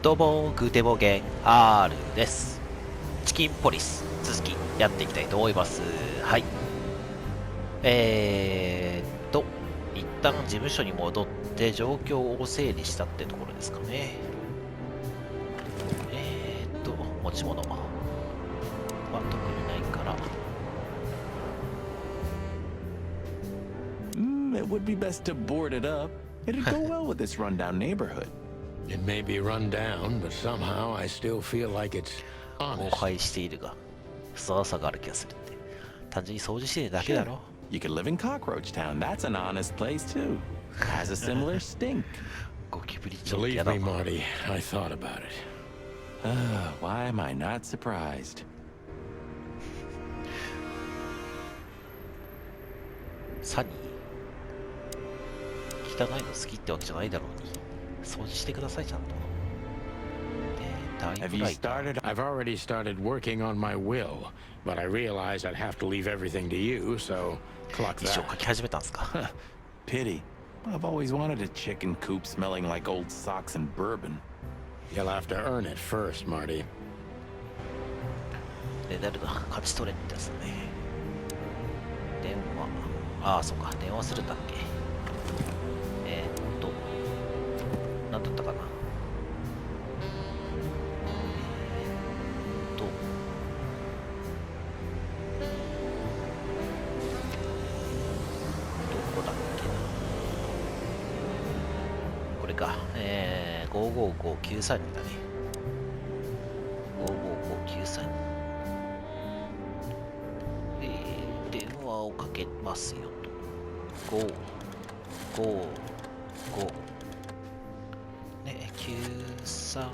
どうも、グーテボーゲン R です。チキンポリス、続きやっていきたいと思います。はい。一旦事務所に戻って状況を整理したってところですかね。持ち物は特にないから。It would be best to board it up. It'd go well with this rundown neighborhood. It may be run down, but somehow I still feel like it's 荒 honest. 廃しているが、ふさわさがある気がするって。単純に掃除しているだけだろ。You could live in Cockroach Town. That's an honest place too. Has a similar stink. ゴキブリちょっと Believe やだ me, な。Marty, I thought about it. Why am I not surprised? サニー、汚いの好きってわけじゃないだろうに。掃除してください、ちゃんと。タイ Have プ you ライター。 started? I've already started working on my will, but I realized I'd have to leave everything to you, so clock 一生 that. 書き始めたんですか。Pity. I've always wanted a chicken coop smelling like old socks and bourbon. You'll have to earn it first, Marty. メダルだ、勝ち取れってやつだね。電話、ああ、そうか、電話するんだっけ。なんだったかな。どこだっけな。これか。555932だね。555932。電話をかけますよと。555ね、932。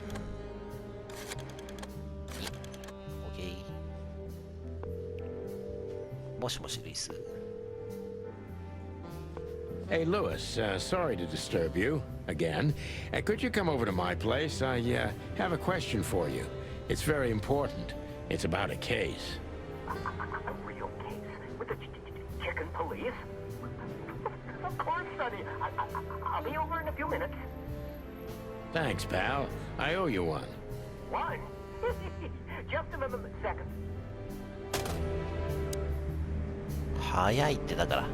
OK。もしもし、ルイス。Hey, Lewis, sorry to disturb you again. Could you come over to my place? I have a question for you. It's very important. It's about a case. A real case with the chicken police? Of course, Sonny. I'll be over in a few minutes. Thanks, pal. I owe you one. One? Just a second. 早いってだから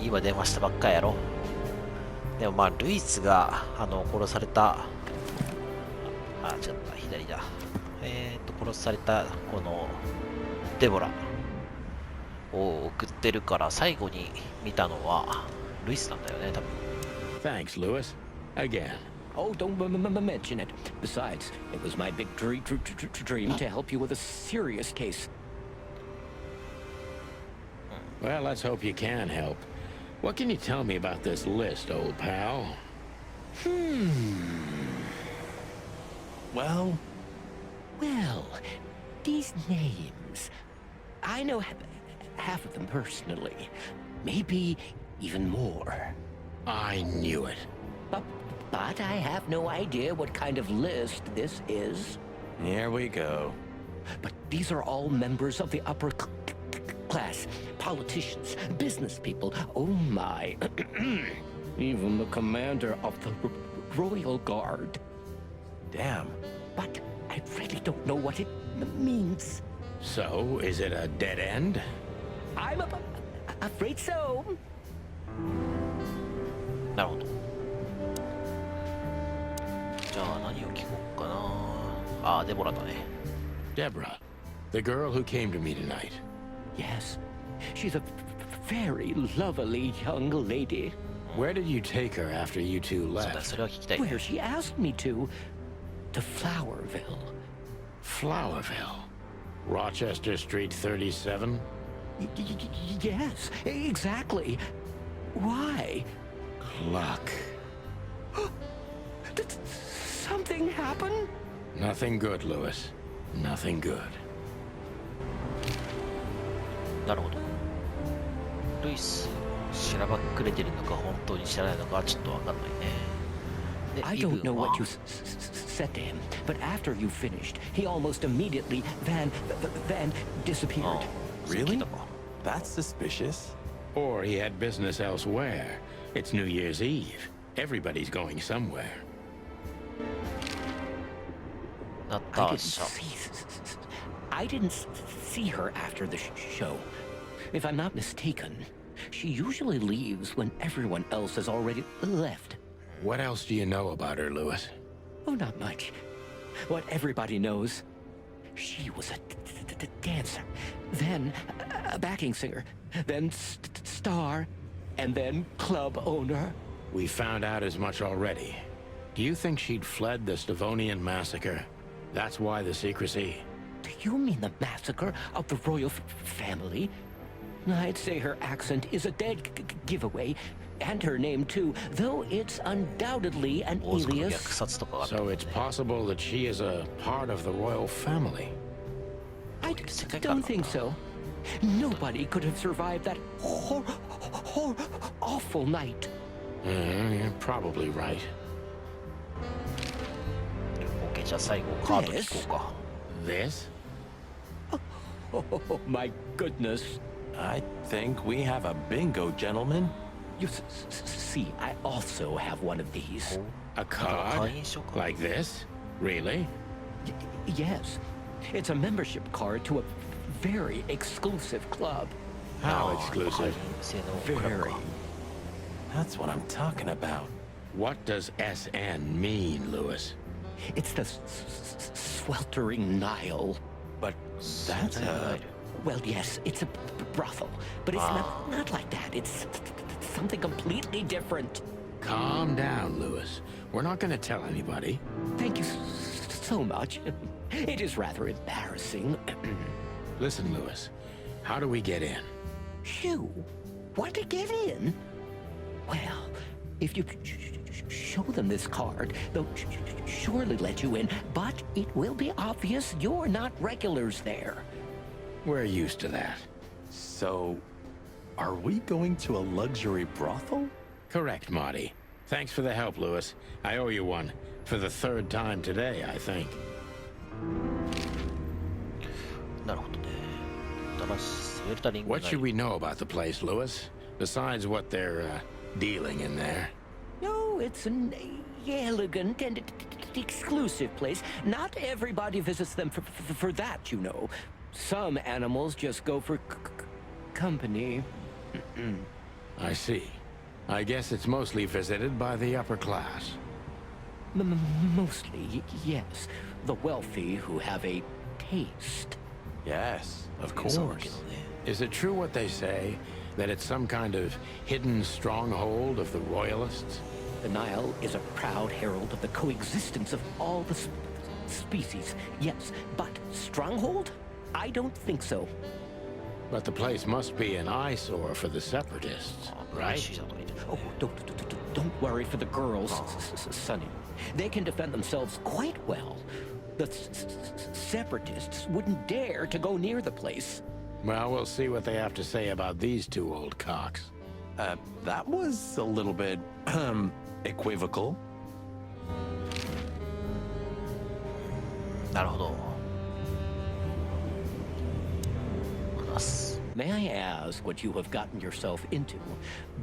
今電話したばっかやろ。でもまあルイスが殺された、違った、左だ。殺されたこのデボラを送ってるから最後に見たのはルイスなんだよね、多分。 Thanks, Lewis. Again. Oh, don't mention it. Besides, it was my big dream to help you with a serious case. Well, let's hope you can help. What can you tell me about this list, old pal? Well, Well, these names. I know half of them personally. Maybe even more. I knew it. But I have no idea what kind of list this is. here we go. But these are all members of the upper class, politicians, business people. Oh my. Even the commander of the Royal Guard. Damn. But I really don't know what it means. So, is it a dead end? I'm afraid so. なるほど。じゃあ何を聞こうかな。デボラだね。 Deborah, the girl who came to me tonight. Yes, she's a very lovely young lady. Where did you take her after you two そうだ、 left? それは聞きたいね。 Where she asked me to Flowerville. Flowerville. Rochester Street 37? Yes, exactly. Why? Luck. Did something happen? Nothing good, Lewis. Nothing good. なるほど。ルイス、しらばっくれてるのか本当に知らないのかちょっとわかんないね。で、 I イブ don't know ンは what you said to him, but after you finished, he almost immediately disappeared. Oh. Really? That's suspicious. Or he had business elsewhere. It's New Year's Eve. Everybody's going somewhere. ナ I タ didn't ーシャ。 I didn't see her after the show. If I'm not mistaken, she usually leaves when everyone else has already left. What else do you know about her, Lewis? Oh, not much. What everybody knows. She was a dancer, then a backing singer, then star, and then club owner. We found out as much already. Do you think she'd fled the Stavonian massacre? That's why the secrecy. Do you mean the massacre of the royal family? I'd say her accent is a dead giveaway, and her name too, though it's undoubtedly an 王族の虐 alias. 殺とかがあった。 So it's possible that she is a part of the royal family. I don't think so. Nobody could have survived that awful night. You're probably right. OK、じゃあ最後カード聞こうか。 This? Oh, my goodness. I think we have a bingo, gentlemen. You see, I also have one of these. A card? 会員証か。 Like this? Really? Yes. It's a membership card to a very exclusive club. How 会 exclusive? 員制のクラブ Very. か。 That's what I'm talking about. What does SN mean, Lewis? It's the sweltering Nile. But that's a... Well, yes, it's a brothel, but it's not like that. It's something completely different. Calm down, Lewis. We're not going to tell anybody. Thank you so much. It is rather embarrassing. Listen, Lewis. How do we get in? You want to get in? Well, if you show them this card, they'll surely let you in, but it will be obvious you're not regulars there. We're used to that. So, are we going to a luxury brothel? Correct, Marty. Thanks for the help, Lewis. I owe you one. For the third time today, I think. なるほどね。だらスウェルタリング What should we know about the place, Lewis? Besides what they're dealing in there. No, it's an elegant and exclusive place. Not everybody visits them for that, you know. Some animals just go for company. I see. I guess it's mostly visited by the upper class. Mostly, yes. The wealthy who have a taste. Yes, of そうだ course. けどね。 Is it true what they say? That it's some kind of hidden stronghold of the royalists? The Nile is a proud herald of the coexistence of all the species. Yes, but stronghold? I don't think so. But the place must be an eyesore for the separatists, 怪 right? しいじゃんとか言ってた Oh, ね。 don't worry for the girls, Sonny. They can defend themselves quite well. The separatists wouldn't dare to go near the place. Well, we'll see what they have to say about these two old cocks. That was a little bit, equivocal. なるほど。話す。 May I ask what you have gotten yourself into?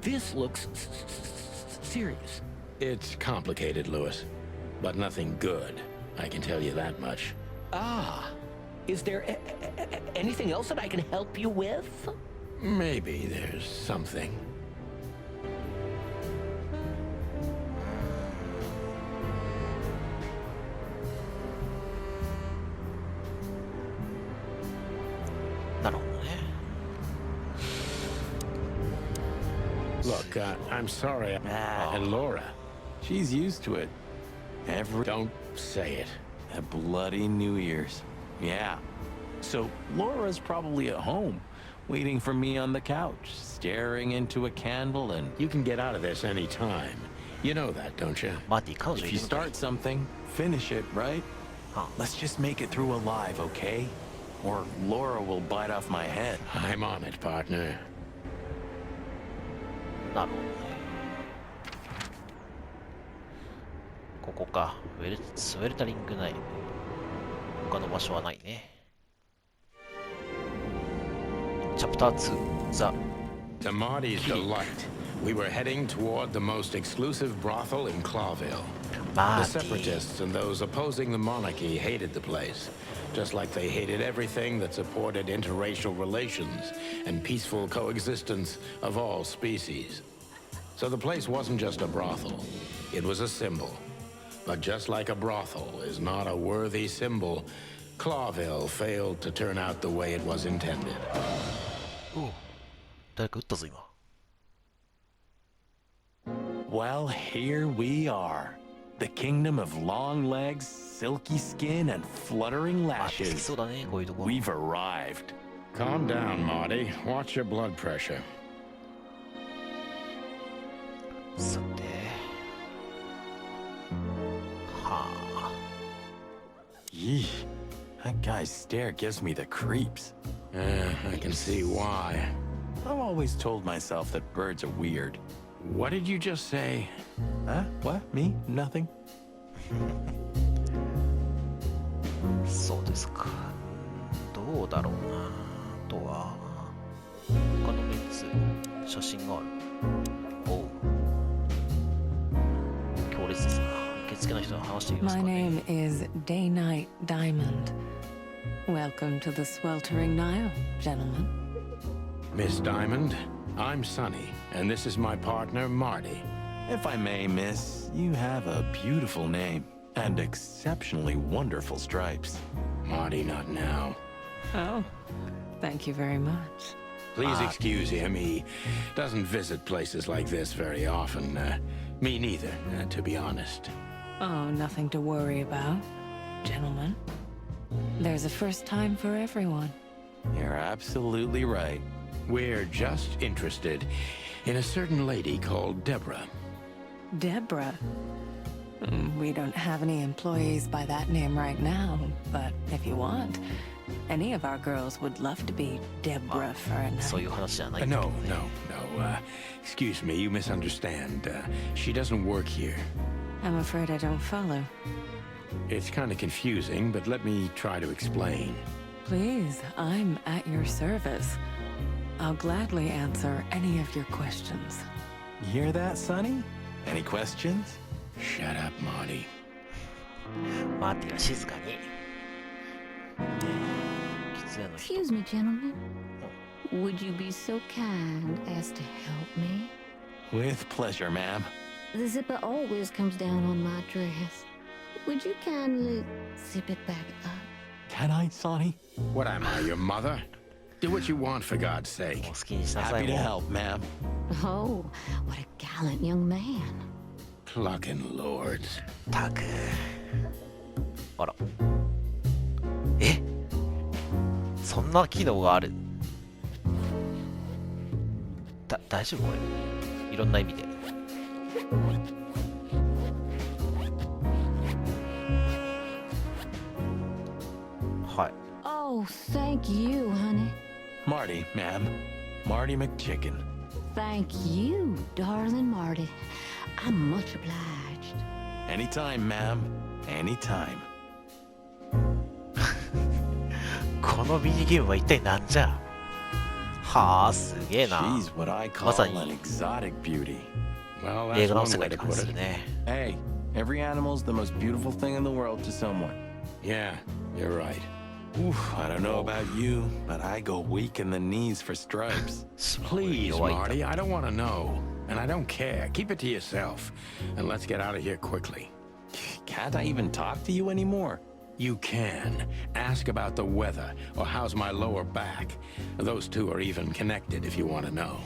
This looks serious. It's complicated, Lewis, but nothing good. I can tell you that much. Ah, is there anything else that I can help you with? Maybe there's something. なるほどね。 Look, I'm sorry. And Laura, She's used to it. don't say it. A bloody New Year's. Yeah. So Laura's probably at home, waiting for me on the couch, staring into a candle and... You can get out of this any time. You know that, don't you? マーティ、彼女 If い you るのか start something, finish it, right? Huh. Let's just make it through alive, okay? Or Laura will bite off my head. I'm on it, partner. なるほどね。ここか。スウェルタリングない。他の場所はないね。チャプター2、ザ・ To Marty's delight, we were heading toward the most exclusive brothel in Clawville. The separatists and those opposing the monarchy hated the place, just like they hated everything that supported interracial relations and peaceful coexistence of all species. So the place wasn't just a brothel, it was a symbol. But just like a brothel is not a worthy symbol, Clawville failed to turn out the way it was intended. おう、誰か撃ったぞ今。 Well, here we are. The kingdom of long legs, silky skin, and fluttering あ、好き lashes. そうだね、こういうとこ。 We've arrived. Calm down, Marty. Watch your blood pressure. さて。はあ。 Yee. That guy's stare gives me the creeps. I can see why. I've always told myself that birds are weird. What did you just say? Huh? What? Me? Nothing? そうですか。どうだろうな。あとは、他のメンツ、写真がある。おう。強烈ですな。受付の人と話してみます My かね。 name is Day-Night Diamond. Welcome to the sweltering Nile, gentlemen. Miss Diamond, I'm Sonny, and this is my partner, Marty. If I may, miss, you have a beautiful name and exceptionally wonderful stripes. Marty, not now. Oh, thank you very much. Please excuse him. He doesn't visit places like this very often. Me neither, to be honest. Oh, nothing to worry about, gentlemen. There's a first time for everyone. You're absolutely right. We're just interested in a certain lady called Deborah. Deborah. We don't have any employees by that name right now, but if you want, any of our girls would love to be Deborah for a そう night. いう話じゃないんだけ No, どね。 no. Excuse me, you misunderstand. She doesn't work here. I'm afraid I don't follow. It's kind of confusing, but let me try to explain. Please, I'm at your service. I'll gladly answer any of your questions. You hear that, Sonny? Any questions? Shut up, Marty. マーティは静かに。狐の人。 Excuse me, gentlemen. Would you be so kind as to help me? With pleasure, ma'am. The zipper always comes down on my dress. Would you kindly zip it back up? Can I, Sonny? What am I, your mother? Do what you want, for God's sake. もう好きにしなさ Happy い to も help, ma'am. Oh, what a gallant young man. Clucking lords. う。たく。あら。え、そんな機能がある。大丈夫これ。いろんな意味で。はい。 Oh, thank you, honey. Marty, ma'am. Marty McChicken. Thank you, darling Marty. I'm much obliged. Anytime, ma'am. Anytime. このミニゲームは一体なんじゃ。はあ、すげえな。 She's what I call まさ an に exotic beauty. Well, 映 that's 画の one 世 way 界 to で感 put じる it. ね。 Hey, every animal's the most beautiful thing in the world to someone. Yeah, you're right. Oof, I don't know about you, but I go weak in the knees for stripes. Please, 弱いんだ Marty, I don't want to know. And I don't care. Keep it to yourself. And let's get out of here quickly. Can't I even talk to you anymore? You can. Ask about the weather, or how's my lower back. Those two are even connected if you want to know.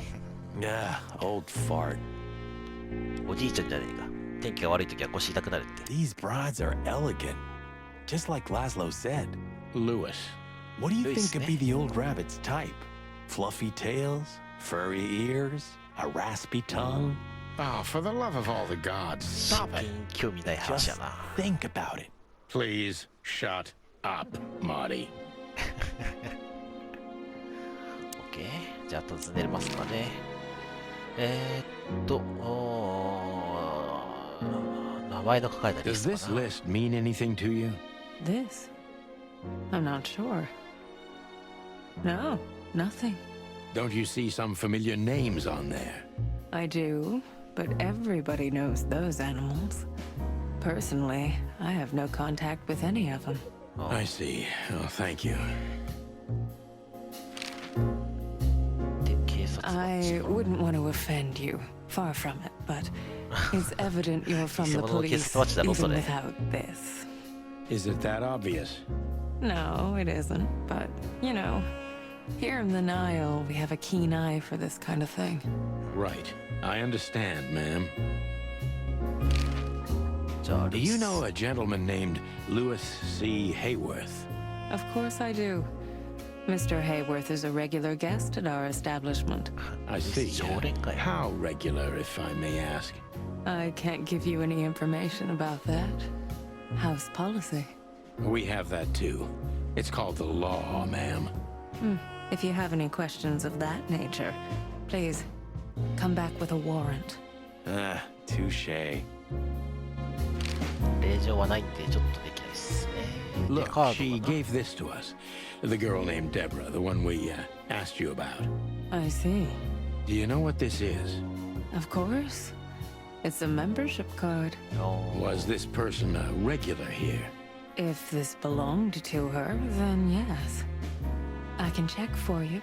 Yeah, old fart. おじいちゃんじゃねえか。天気が悪い時は腰痛くなるって。 These broads are elegant. Just like Laszlo said. Lewis. What do you Luis, think could be the old rabbit's type? Fluffy tails? Furry ears? A raspy tongue? Oh, for the love of all the gods, 真 stop it. 剣興味ない話 Just やな。 think about it. Please, shut up, Marty. オッケー。じゃあ尋ねますかね。名前の書かれたリ Does ス this トかな。 list mean anything to you? This? I'm not sure. No, nothing. Don't you see some familiar names on there? I do, but everybody knows those animals. Personally, I have no contact with any of them. I see. Oh, thank you. で、警察は I wouldn't want to offend you. Far from it, but it's evident you're from the 偽物の警 police 察マッチだろ、そ even れ。 without this. Is it that obvious? No, it isn't. But, you know, here in the Nile, we have a keen eye for this kind of thing. Right. I understand, ma'am. じゃあ、 Do you know a gentleman named Louis C. Hayworth? Of course I do. Mr. Hayworth is a regular guest at our establishment. I see. 常連かよ。 How regular, if I may ask? I can't give you any information about that. House policy. We have that too. It's called the law, ma'am. If you have any questions of that nature, please come back with a warrant. Touche. 令状はないんでちょっとできないですね。で Look, カー she ドかな gave this to us. The girl named Deborah, the one we asked you about. I see. Do you know what this is? Of course. It's a membership card. Was this person a regular here? If this belonged to her, then yes. I can check for you.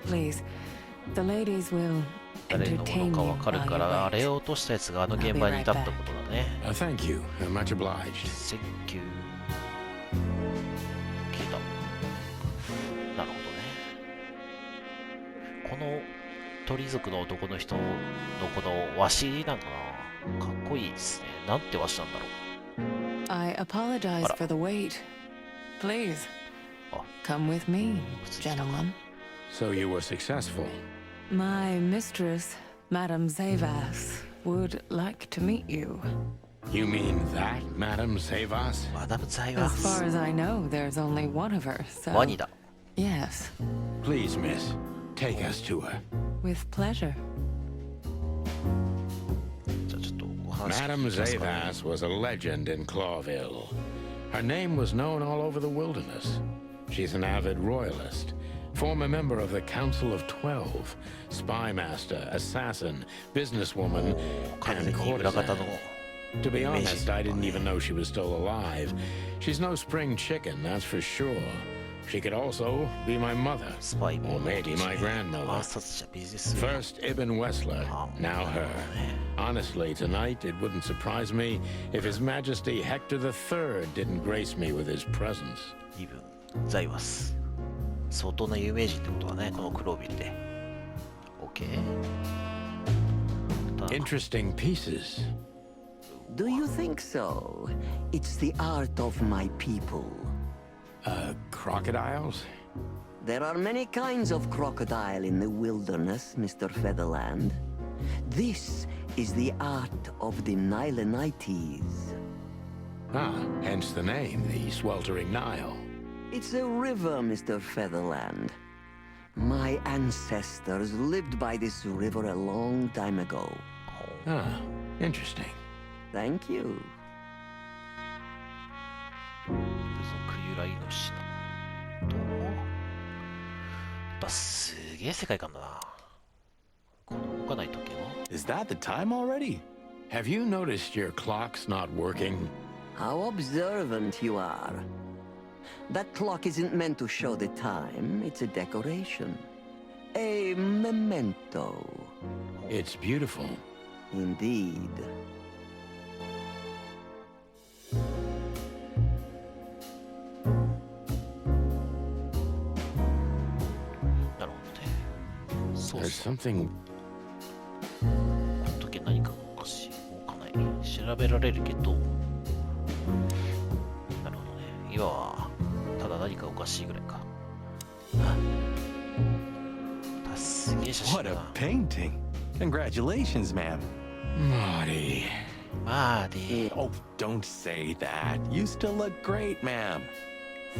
Please, the ladies will 誰のも entertain の you かわかる while か you ら、あれ wait. を落としたやつがあの現場にいたってことだね。 Thank you. Much obliged. Thank you. 聞いた。なるほどね。この鳥族の男の人のこの和紙なんかな。かっこいいですね。なんて和紙なんだろう。 I apologize Ora. for the wait. Please, Oh. come with me, gentlemen. So you were successful. My mistress, Madame Zavas, would like to meet you. You mean that, Madame Savas? マダムザイワ As far ス。 as I know, there's only one of her, so... ワニだ。 Yes, Please, miss, take us to her. with pleasure. じゃあちょっとお話 Madame 聞きますかね Zavas was a legend in Clawville. Her name was known all over the wilderness. She's an avid royalist, former member of the Council of 12, spy master, assassin, businesswoman, 完 and 全に裏方の courtesan. To be イメージ honest, I didn't even know she was still alive. She's no spring chicken, that's for sure. She could also be my mother, スパイも or maybe my grandmother. 暗殺者ビジネス First Ibn Wessler, now her. Honestly, tonight it wouldn't surprise me if His Majesty Hector III didn't grace me with his presence. イブンザイワス。相当な有名人ってことだね、このクロービルで。OK。 Interesting pieces. Do you think so? It's the art of my people. Crocodiles? There are many kinds of crocodile in the wilderness, Mr. Featherland. This is the art of the Nilenites. Ah, hence the name, the sweltering Nile. It's a river, Mr. Featherland. My ancestors lived by this river a long time ago. Ah, interesting. Thank you. 部族由来の品とやっぱすげえ世界観だな。この動かない時計は Is that the time already? Have you noticed your clock's not working? How observant you are. That clock isn't meant to show the time, it's a decoration. A memento. It's beautiful. Indeed. なるほどね。そう There's そう。 something. この時計何かがおかしい。動かない。調べられるけど。なるほどね。今はただ何かおかしいぐらいか。すげえ写真 What だ a な。 painting. Congratulations, ma'am. Marty. まあで。 Oh, don't say that. You still look great, ma'am.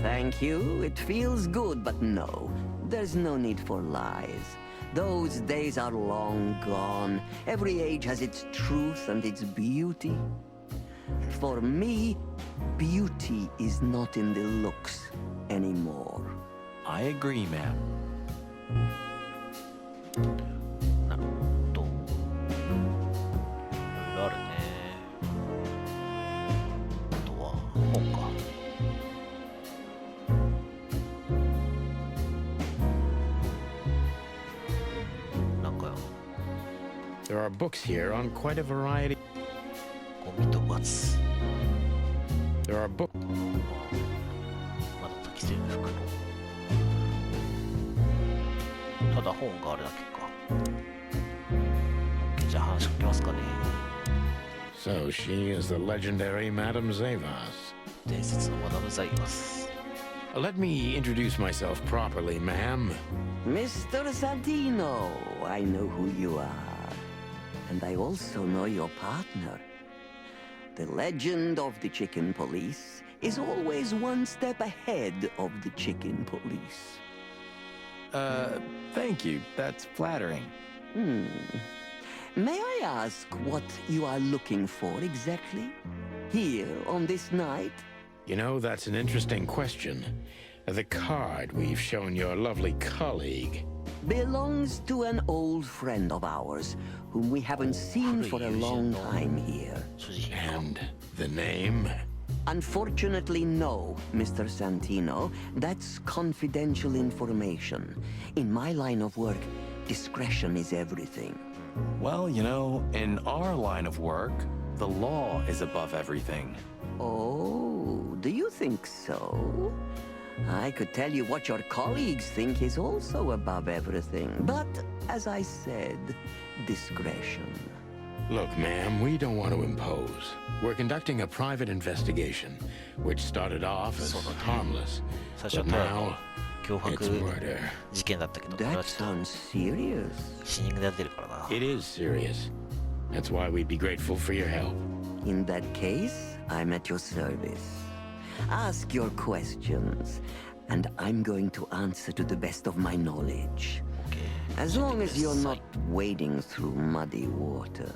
Thank you. It feels good, but no. There's no need for lies. Those days are long gone. Every age has its truth and its beauty. For me, beauty is not in the looks anymore. I agree, ma'am. なるほど。いろいろあるね。There are books here on quite a variety. ゴミと罰。 There are books. まだ着てる服の。ただ本があるだけか。じゃあ話しかけますかね。 So she is the legendary Madame Zavas. 伝説のマダム・ザイマス。 Let me introduce myself properly, ma'am. Mr. Santino, I know who you are. And I also know your partner. The legend of the chicken police is always one step ahead of the chicken police. Thank you. That's flattering. May I ask what you are looking for exactly? Here on this night? You know, that's an interesting question. The card we've shown your lovely colleague. Belongs to an old friend of ours, whom we haven't seen for a long time here. 所持品か。 And the name? Unfortunately, no, Mr. Santino. That's confidential information. In my line of work, discretion is everything. Well, you know, in our line of work, the law is above everything. Oh, do you think so? I could tell you what your colleagues think is also above everything. But, as I said, discretion. Look, ma'am, we don't want to impose. We're conducting a private investigation, which started off as harmless. 最初は But ただの now, 脅 it's 迫 murder. 事件だったけど、これ That はちょっ sounds serious. と死人が出てるからな。 It is serious. That's why we'd be grateful for your help. In that case, I'm at your service. Ask your questions, and I'm going to answer to the best of my knowledge. As long as you're not wading through muddy waters.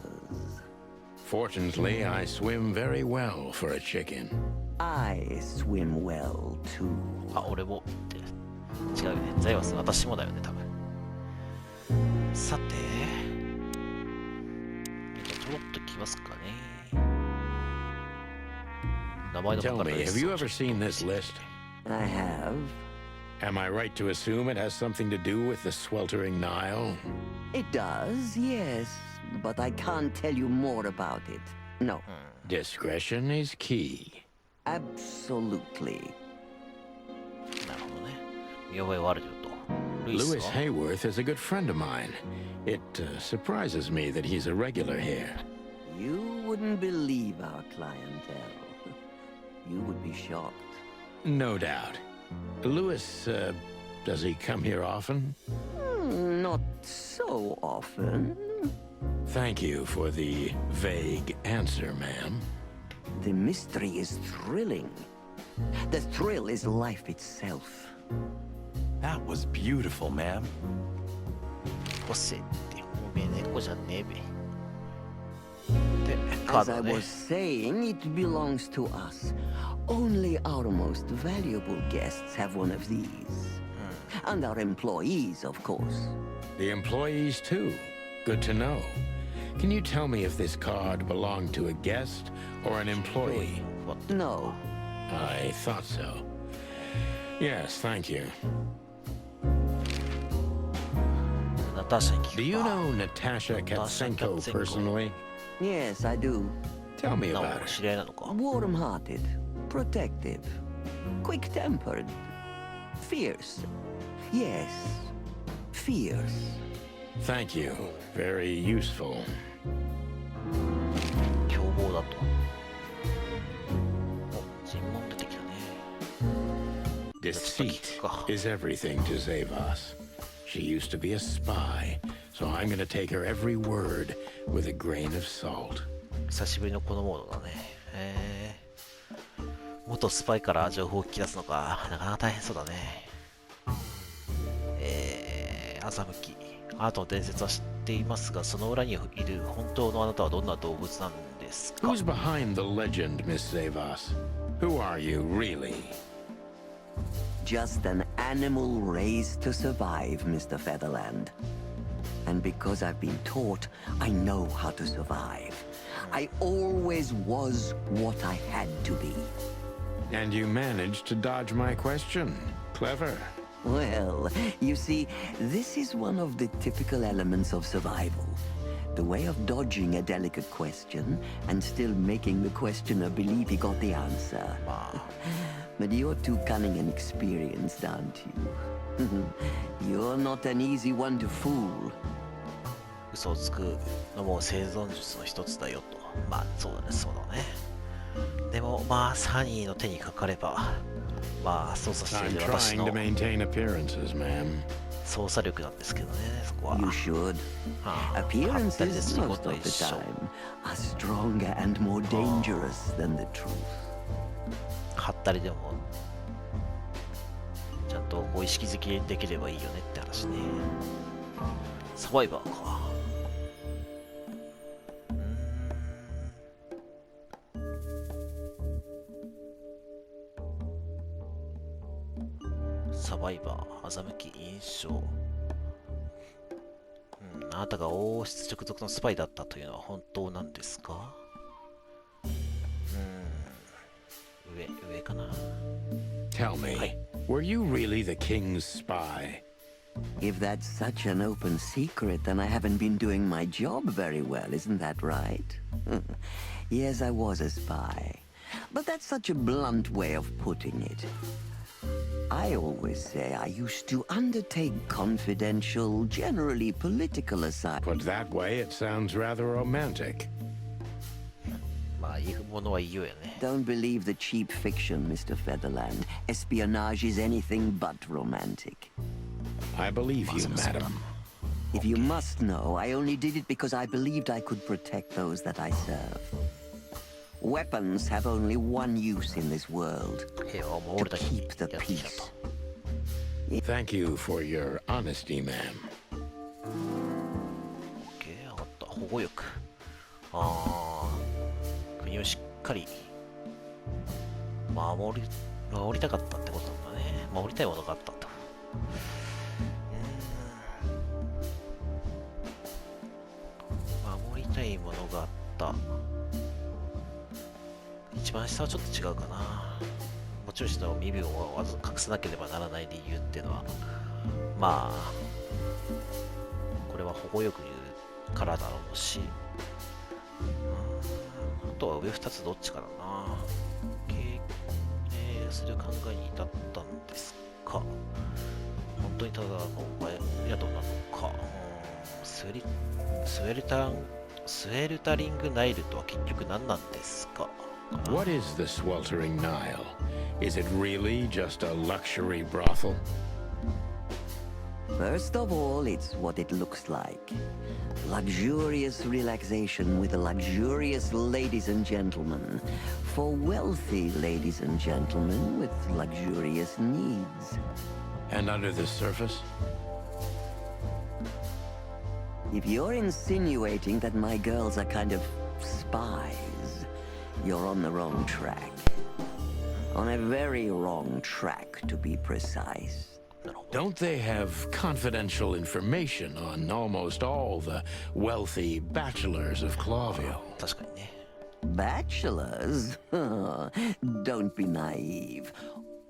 Fortunately, I swim very well for a chicken. I swim well, too. あ、俺もって。違うよね。ザイワス、私もだよね、多分。さて、ちょろっときますかね。名前の書 Tell かれ me, た have you ever seen this list? I have. Am I right to assume it has something to do with the sweltering Nile? It does, yes. But I can't tell you more about it. No. Discretion is key. Absolutely. なるほどね。見覚えはあるよと。ルイス Louis は Hayworth is a good friend of mine. It surprises me that he's a regular here. You wouldn't believe our clientele. You would be shocked. No doubt. Louis, does he come here often? Not so often. Thank you for the vague answer, ma'am. The mystery is thrilling. The thrill is life itself. That was beautiful, ma'am. 個性っておめえ猫じゃねえべ。で、カー As ド I ね was。saying, it belongs to us. Only our most valuable guests have one of these. And our employees, of course. The employees, too. Good to know. Can you tell me if this card belonged to a guest or an employee? No. I thought so. Yes, thank you. ナターシャに聞く Do you か。 know Natasha Katsenko personally? Yes, I do. Tell me な about お her. 知り合いなのか。 Warm-hearted, protective, quick-tempered, fierce. Yes, fierce. Thank you. Very useful. 凶暴だと。お、尋問出てきたね。 Deceit is everything to Zavas. She used to be a spy, so I'm gonna take her every word with a grain of salt. 久しぶりのこのモードだね。元スパイから情報を聞き出すのか、なかなか大変そうだね。朝向き。あなたの伝説は知っていますが、その裏にいる本当のあなたはどんな動物なんですか？ Who's behind the legend, Miss Zavas? Who are you, really? Just an animal raised to survive, Mr. Featherland. And because I've been taught, I know how to survive. I always was what I had to be. And you managed to dodge my question. Clever. Well, you see, this is one of the typical elements of survival. The way of dodging a delicate question and still making the questioner believe he got the answer. まあ But you're too cunning and experienced, aren't you? You're not an easy one to fool. 嘘をつくのも生存術の一つだよと。まあそうだね、そうだね。でもまあサニーの手にかかれば、まあ操作してい I'm る私 trying の to maintain appearances, ma'am. 操作力なんですけどね、そこは。 You should. はったりで Appearances するこ most と of the 一緒。 time are stronger and more dangerous than the truth. はったりでもちゃんとこう意識づけできればいいよねって話ね。サバイバーか。サバイバー、欺き、印象。あなたが王室直属のスパイだったというのは本当なんですか？上かな。 Tell me, Hi. were you really the king's spy? If that's such an open secret, then I haven't been doing my job very well, isn't that right? Yes, I was a spy. But that's such a blunt way of putting it. I always say I used to undertake confidential, generally political assignments. Put that way, it sounds rather romantic. まあ言うものは言うよね。 Don't believe the cheap fiction, Mr. Featherland. Espionage is anything but romantic. I believe you, madam. If you must know, I only did it because I believed I could protect those that I serve. Weapons have only one use in this world. 平和を守るだけにや Keep っ the てきたと。 peace. Thank you for your honesty, ma'am. OK、上がった。保護欲。ああ、国をしっかり守りたかったってことなんだね。守りたいものがあったと。守りたいものがあった。一番下はちょっと違うかな。持ち主の身分を隠さなければならない理由っていうのは、まあ、これは保護欲からだろうし、あとは上2つどっちかだな。する考えに至ったんですか。本当にただの宿なのか。スエルタリングナイルとは結局何なんですか。 What is the sweltering Nile? Is it really just a luxury brothel? First of all, it's what it looks like. Luxurious relaxation with luxurious ladies and gentlemen. For wealthy ladies and gentlemen with luxurious needs. And under the surface? If you're insinuating that my girls are kind of spies, you're on the wrong track. On a very wrong track, to be precise. Don't they have confidential information on almost all the wealthy bachelors of Clawville? 確かにね。 Bachelors? Don't be naive.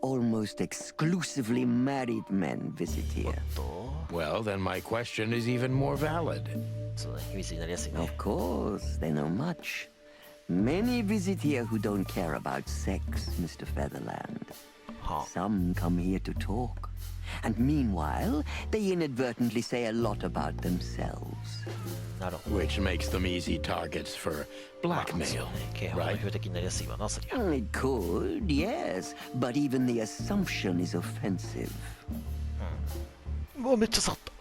Almost exclusively married men visit here. と、 Well, then my question is even more valid. そうだね、秘密になりやすいね。 Of course, they know much. Many visit here who don't care about sex, Mr. Featherland. は Some come here to talk. And meanwhile, they inadvertently say a lot about themselves. あ、なるほど。 Which makes them easy targets for まあそう blackmail, ね、警報の right? 標的になりやすいわな、そりゃ。 It could, yes. But even the assumption is offensive. うわ、めっちゃ触った。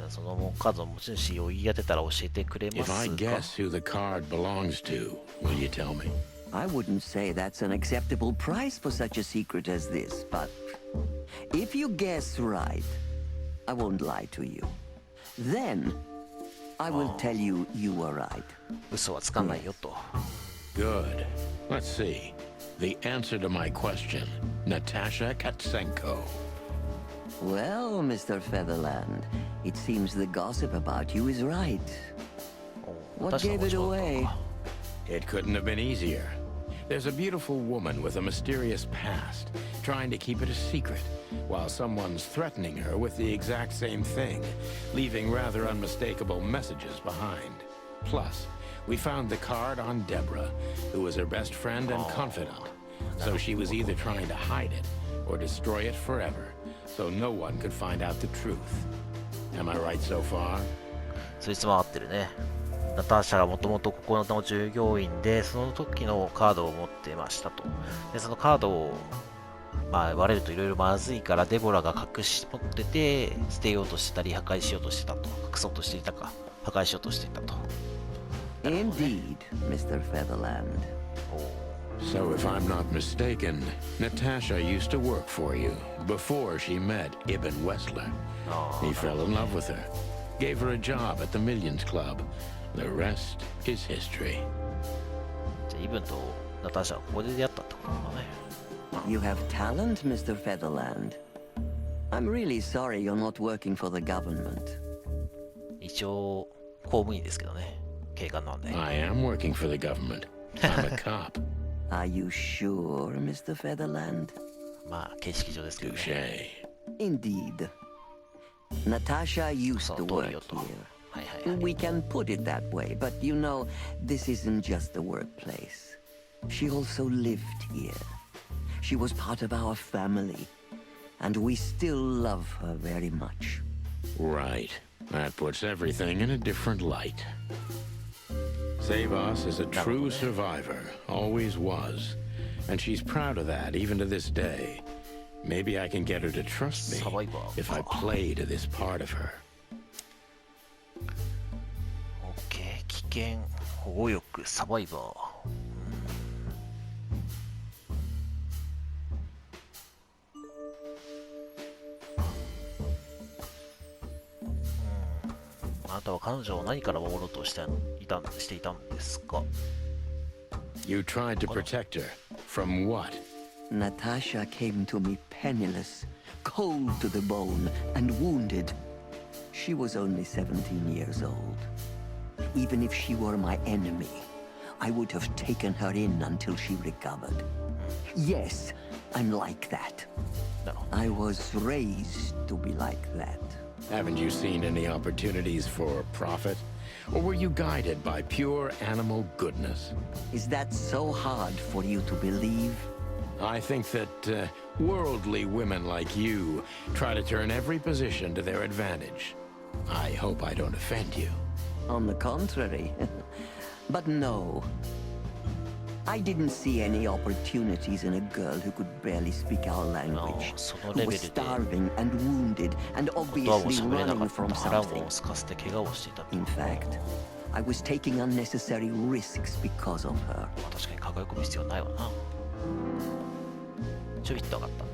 そのカードの持ち主を言い当てたら教えてくれま If す I か。 guess who the card belongs to, will you tell me? I wouldn't say that's an acceptable price for such a secret as this, but if you guess right, I won't lie to you. Then, I will tell you you were right. 嘘はつかないよと。 Good. Let's see. The answer to my question, Natasha Katsenko. Well, Mr. Featherland, it seems the gossip about you is right. お What 確か gave に it 面白かった away? か。 It couldn't have been easier. There's a beautiful woman with a mysterious past, trying to keep it a secret, while someone's threatening her with the exact same thing, leaving rather unmistakable messages behind. Plus, we found the card on Deborah, who was her best friend and confidant. So she was either trying to hide it or destroy it forever, so no one could find out the truth. Am I right so far? そいつも合ってるね。ナターシャがもともとここの従業員で、その時のカードを持ってましたと。で、そのカードを、割れるといろいろまずいから、デボラが隠し持ってて、捨てようとしてたり、破壊しようとしてたと。隠そうとしていたか、破壊しようとしていたと。Indeed, Mr. Featherland. So if I'm not mistaken, Natasha used to work for you before she met Ibn Wessler. He fell in love with her, gave her a job at the Millions Club. The rest is history. じゃあイブンとナターシャはここで出会ったってことだね。You have talent, Mr. Featherland. I'm really sorry you're not working for the government. 一応公務員ですけどね。警官なんで。I am working for the government. I'm a cop. Are you sure, Mr. Featherland? 形式上ですけどね。Touché. Indeed. Natasha used to work here. We can put it that way, but you know, this isn't just a workplace. She also lived here. She was part of our family, and we still love her very much. Right. That puts everything in a different light. Savas is a true survivor, always was. And she's proud of that, even to this day. Maybe I can get her to trust me if I play to this part of her. OK、危険、保護欲、サバイバー。あなたは彼女を何から守ろうとしていたんですか？ You tried to protect her. From what? Natasha came to me penniless, cold to the bone, and wounded. She was only 17 years old. Even if she were my enemy, I would have taken her in until she recovered. Yes, I'm like that. I was raised to be like that. Haven't you seen any opportunities for profit? Or were you guided by pure animal goodness? Is that so hard for you to believe? I think that worldly women like you try to turn every position to their advantage. I hope I don't offend you. On the contrary. But no. I didn't see any opportunities in a girl who could barely speak our language, who was starving and wounded and obviously running from something. In fact, I was taking unnecessary risks because of her. 確かに輝く必要ないわな。ちょびっと上がった。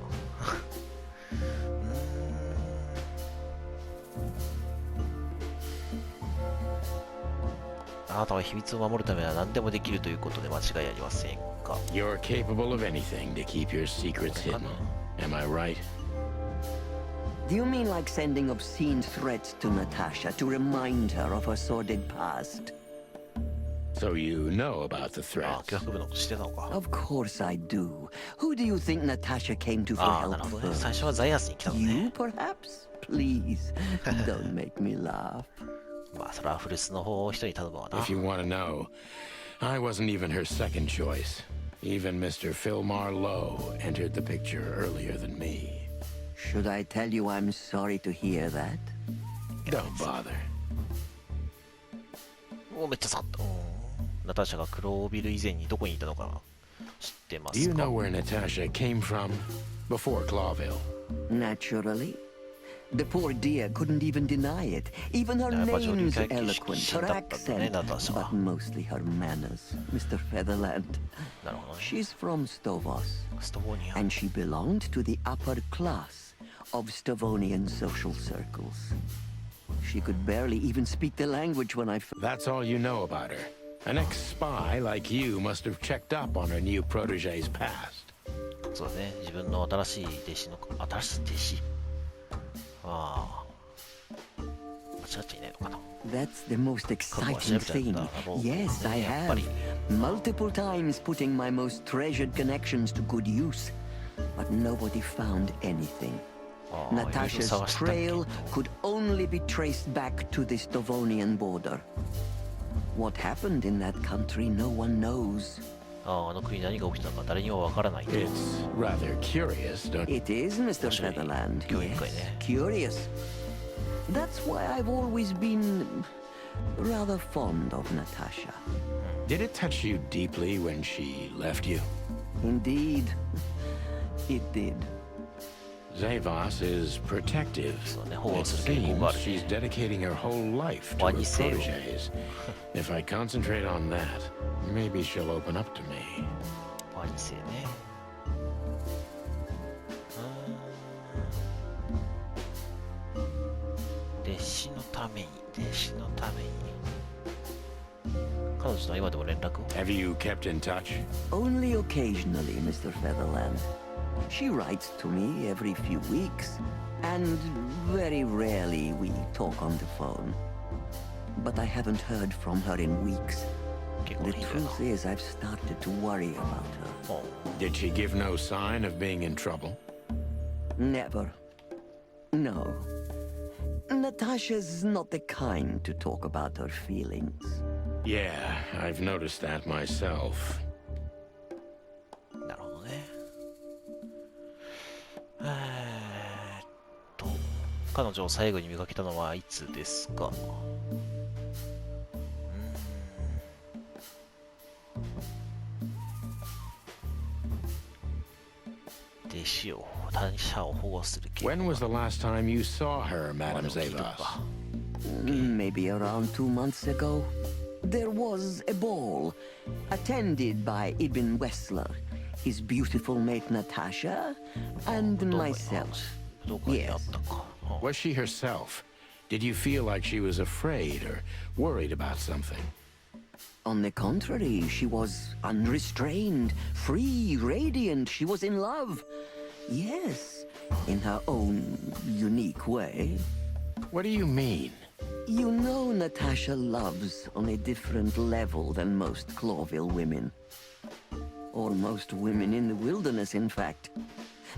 あなたは秘密を守るためなら何でもできるということで間違いありませんか？ You're capable of anything to keep your secrets hidden. Am I right? Do you mean like sending obscene threats to Natasha to remind her of her sordid past? So you know about the あ、 threats. 脅迫文のことしてたのか。 Of course I do. Who do you think Natasha came to for ああ、な help るほどね。 first? 最初はザイアスに来たのね。 You, perhaps? Please, don't make me laugh. それは古巣の方を人に頼むわな。 If you want to know, I wasn't even her second choice. Even Mr. Philmar Lowe entered the picture earlier than me. Should I tell you I'm sorry to hear that? Don't bother. お、めっちゃ下がった。ナターシャが黒ビル以前にどこにいたのか知ってま Do す you か？ know where Natasha came from? Before Clawville. Naturally. The poor dear couldn't even deny it. Even her name's eloquent, her accent, but mostly her manners, Mr. Featherland. なるほどね。 She's from Stovos, ストボニア。 and she belonged to the upper class of Stovonian social circles. She could barely even speak the language when I... That's all you know about her. An ex-spy like you must have checked up on her new protege's past. そうだね。自分の新しい弟子の、新しい弟子。ああ。違っちゃいないのかな。 That's the most exciting thing. Oh, Yes, I yeah, have. buddy. Multiple times putting my most treasured connections to good use. But nobody found anything. Natasha's trail could only be traced back to the Stovonian border. What happened in that country, no one knows. あの国何が起きたのか誰にもわからないと。 It's rather curious, don't you? It is, Mr. Featherland. Yes, curious. That's why I've always been rather fond of Natasha. Did it touch you deeply when she left you? Indeed, it did. Zavos is protective. So, It seems she's dedicating her whole life to her proteges. If I concentrate on that, maybe she'll open up to me. ワニ性ね。弟子のために、弟子のために。彼女とは今でも連絡を？ Have you kept in touch? Only occasionally, Mr. Featherland. She writes to me every few weeks, and very rarely we talk on the phone. But I haven't heard from her in weeks. The truth is, I've started to worry about her. Did she give no sign of being in trouble? Never. No. Natasha's not the kind to talk about her feelings. Yeah, I've noticed that myself. なるほどね。彼女を最後に見かけたのはいつですか？弟子を、他者を保護する計画。 When was the last time you saw her, Madame Zavos? Maybe around 2 months ago. There was a ball attended by Ibn Wessler, his beautiful mate Natasha, and myself. Yes. Was she herself? Did you feel like she was afraid or worried about something? On the contrary, she was unrestrained, free, radiant. She was in love. Yes, in her own unique way. What do you mean? You know Natasha loves on a different level than most Clawville women. Or most women in the wilderness, in fact.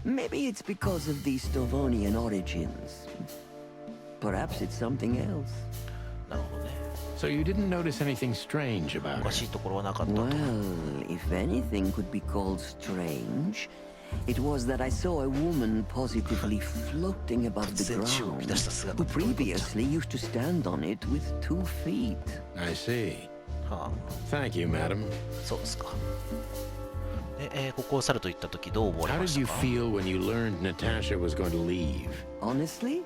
Maybe it's because of the Stovonian origins. Perhaps it's something else. なるほどね。 So you didn't notice anything strange お about か her? しいところはなかったと。 Well, if anything could be called strange, it was that I saw a woman positively floating above the ground, who previously used to stand on it with 2 feet. I see. は Thank you, madam. あ、そうですか。で、ここを去ると言った時どう思われ How ま did し you たか？ feel when you learned Natasha was going to leave? Honestly,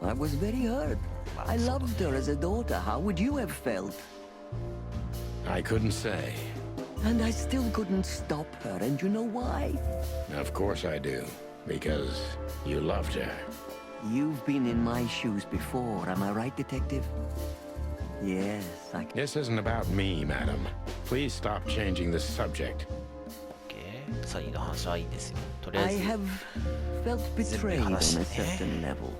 I was very hurt. I loved her as a daughter. How would you have felt? I couldn't say. And I still couldn't stop her, and you know why? Of course I do. Because you loved her. You've been in my shoes before, am I right, detective? Yes, I... This isn't about me, madam. Please stop changing the subject. OK。さあ、いいの話はいいんですよ。とりあ I えず。 have felt betrayed on a certain level.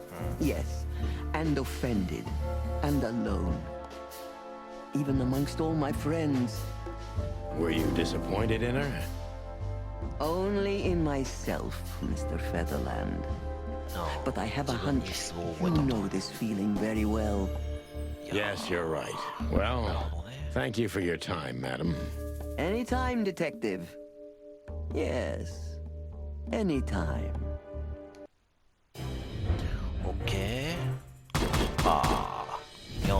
Yes, and offended, and alone. Even amongst all my friends. Were you disappointed in her? Only in myself, Mr. Featherland. But I have a hunch you know this feeling very well. Yes, you're right. Well, thank you for your time, madam. Anytime, detective. Yes, anytime. OK。ああ。いや、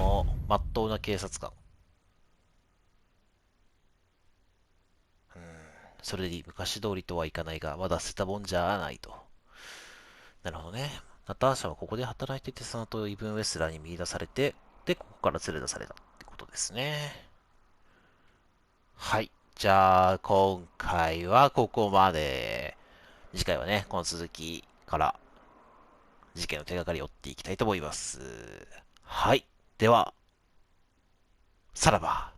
まっとうな警察官。それで昔通りとはいかないが、まだ捨てたもんじゃないと。なるほどね。ナターシャはここで働いていて、その後イブン・ウェスラーに見出されて、で、ここから連れ出されたってことですね。はい。じゃあ、今回はここまで。次回はね、この続きから事件の手がかりを追っていきたいと思います。はい。では、さらば。